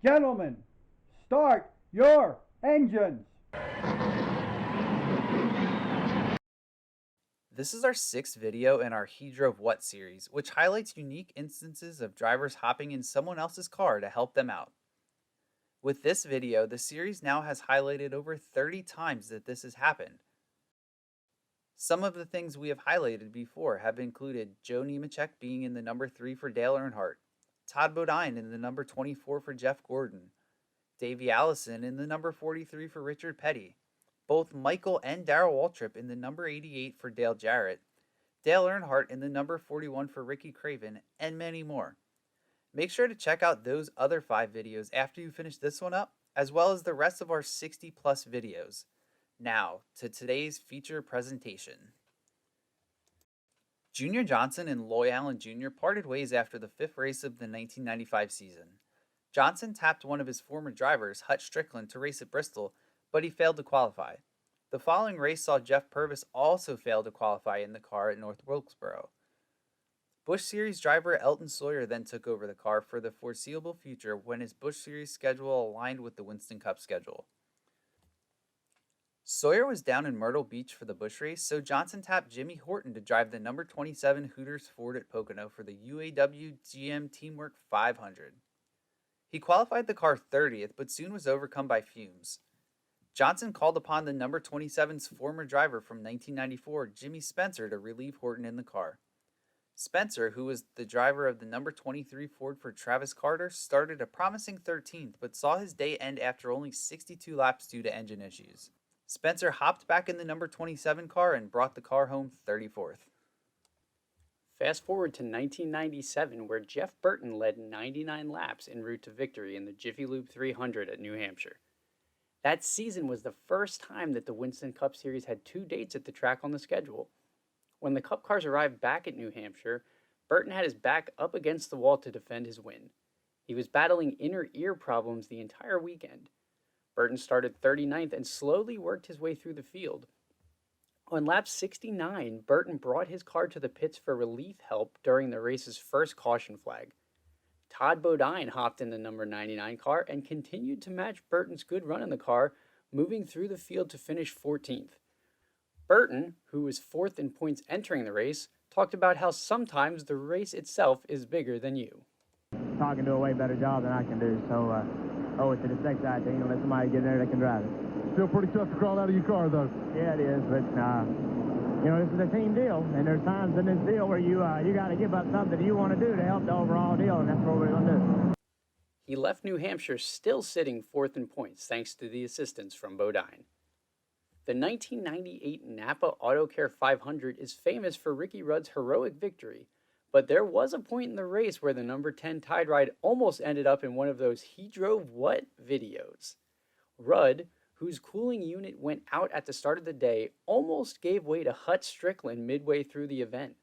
Gentlemen, start your engines. This is our sixth video in our He Drove What series, which highlights unique instances of drivers hopping in someone else's car to help them out. With this video, the series now has highlighted over 30 times that this has happened. Some of the things we have highlighted before have included Joe Nemechek being in the number 3 for Dale Earnhardt, Todd Bodine in the number 24 for Jeff Gordon, Davey Allison in the number 43 for Richard Petty, both Michael and Darrell Waltrip in the number 88 for Dale Jarrett, Dale Earnhardt in the number 41 for Ricky Craven, and many more. Make sure to check out those other 5 videos after you finish this one up, as well as the rest of our 60 plus videos. Now, to today's feature presentation. Junior Johnson and Loy Allen Jr. parted ways after the 5th race of the 1995 season. Johnson tapped one of his former drivers, Hut Stricklin, to race at Bristol, but he failed to qualify. The following race saw Jeff Purvis also fail to qualify in the car at North Wilkesboro. Busch Series driver Elton Sawyer then took over the car for the foreseeable future when his Busch Series schedule aligned with the Winston Cup schedule. Sawyer was down in Myrtle Beach for the Busch race, so Johnson tapped Jimmy Horton to drive the number 27 Hooters Ford at Pocono for the UAW GM Teamwork 500. He qualified the car 30th, but soon was overcome by fumes. Johnson called upon the number 27's former driver from 1994, Jimmy Spencer, to relieve Horton in the car. Spencer, who was the driver of the number 23 Ford for Travis Carter, started a promising 13th, but saw his day end after only 62 laps due to engine issues. Spencer hopped back in the number 27 car and brought the car home 34th. Fast forward to 1997, where Jeff Burton led 99 laps en route to victory in the Jiffy Lube 300 at New Hampshire. That season was the first time that the Winston Cup Series had 2 dates at the track on the schedule. When the Cup cars arrived back at New Hampshire, Burton had his back up against the wall to defend his win. He was battling inner ear problems the entire weekend. Burton started 39th and slowly worked his way through the field. On lap 69, Burton brought his car to the pits for relief help during the race's first caution flag. Todd Bodine hopped in the number 99 car and continued to match Burton's good run in the car, moving through the field to finish 14th. Burton, who was 4th in points entering the race, talked about how sometimes the race itself is bigger than you. Todd can do a way better job than I can do, so owe it to the next side team and let somebody get in there that can drive it. Still pretty tough to crawl out of your car, though. Yeah, it is, but this is a team deal, and there's times in this deal where you got to give up something that you want to do to help the overall deal, and that's what we're going to do. He left New Hampshire still sitting 4th in points thanks to the assistance from Bodine. The 1998 Napa Auto Care 500 is famous for Ricky Rudd's heroic victory, but there was a point in the race where the number 10 Tide Ride almost ended up in one of those He Drove What videos. Rudd, whose cooling unit went out at the start of the day, almost gave way to Hut Stricklin midway through the event.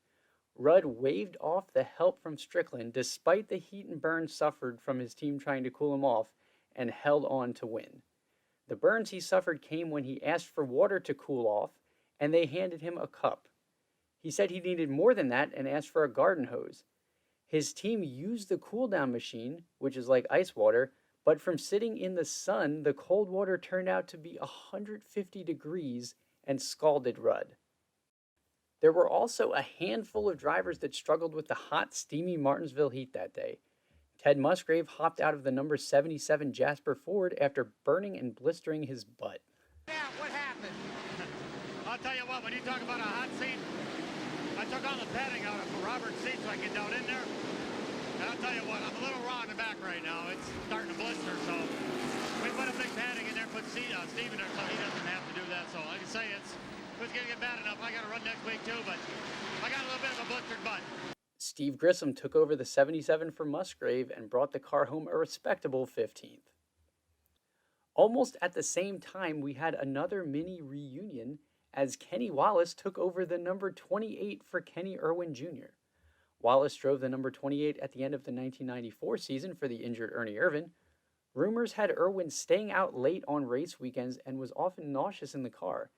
Rudd waved off the help from Stricklin despite the heat and burn suffered from his team trying to cool him off, and held on to win. The burns he suffered came when he asked for water to cool off, and they handed him a cup. He said he needed more than that and asked for a garden hose. His team used the cool-down machine, which is like ice water, but from sitting in the sun, the cold water turned out to be 150 degrees and scalded Rudd. There were also a handful of drivers that struggled with the hot, steamy Martinsville heat that day. Ted Musgrave hopped out of the number 77 Jasper Ford after burning and blistering his butt. Yeah, what happened? I'll tell you what, when you talk about a hot seat, I took all the padding out of Robert's seat so I get down in there. And I'll tell you what, I'm a little raw in the back right now. It's starting to blister, so we put a big padding in there, put Steve in there so he doesn't have to do that. So like I say, it's going to get bad enough. I got to run next week too, but I got a little bit of a blistered butt. Steve Grissom took over the 77 for Musgrave and brought the car home a respectable 15th. Almost at the same time, we had another mini reunion as Kenny Wallace took over the number 28 for Kenny Irwin Jr. Wallace drove the number 28 at the end of the 1994 season for the injured Ernie Irvan. Rumors had Irwin staying out late on race weekends and was often nauseous in the car.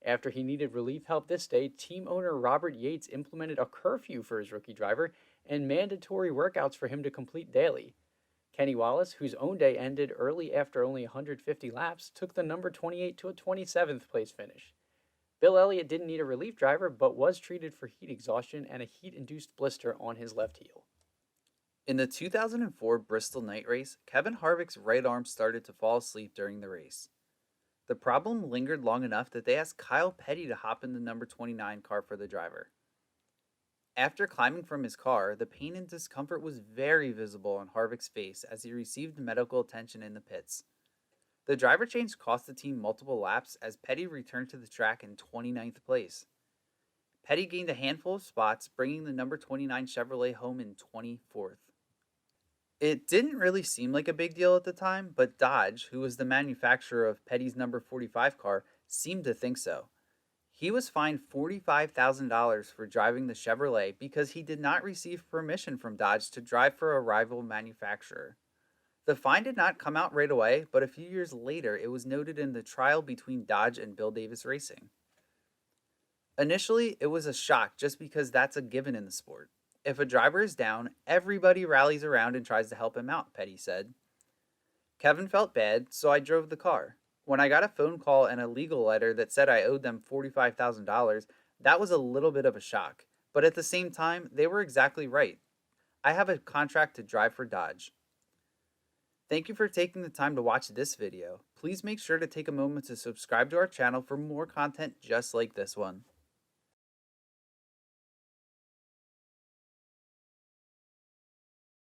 After he needed relief help this day, team owner Robert Yates implemented a curfew for his rookie driver and mandatory workouts for him to complete daily. Kenny Wallace, whose own day ended early after only 150 laps, took the number 28 to a 27th place finish. Bill Elliott didn't need a relief driver, but was treated for heat exhaustion and a heat-induced blister on his left heel. In the 2004 Bristol night race, Kevin Harvick's right arm started to fall asleep during the race. The problem lingered long enough that they asked Kyle Petty to hop in the number 29 car for the driver. After climbing from his car, the pain and discomfort was very visible on Harvick's face as he received medical attention in the pits. The driver change cost the team multiple laps as Petty returned to the track in 29th place. Petty gained a handful of spots, bringing the number 29 Chevrolet home in 24th. It didn't really seem like a big deal at the time, but Dodge, who was the manufacturer of Petty's number 45 car, seemed to think so. He was fined $45,000 for driving the Chevrolet because he did not receive permission from Dodge to drive for a rival manufacturer. The fine did not come out right away, but a few years later it was noted in the trial between Dodge and Bill Davis Racing. Initially, it was a shock just because that's a given in the sport. If a driver is down, everybody rallies around and tries to help him out, Petty said. Kevin felt bad, so I drove the car. When I got a phone call and a legal letter that said I owed them $45,000, that was a little bit of a shock. But at the same time, they were exactly right. I have a contract to drive for Dodge. Thank you for taking the time to watch this video. Please make sure to take a moment to subscribe to our channel for more content just like this one.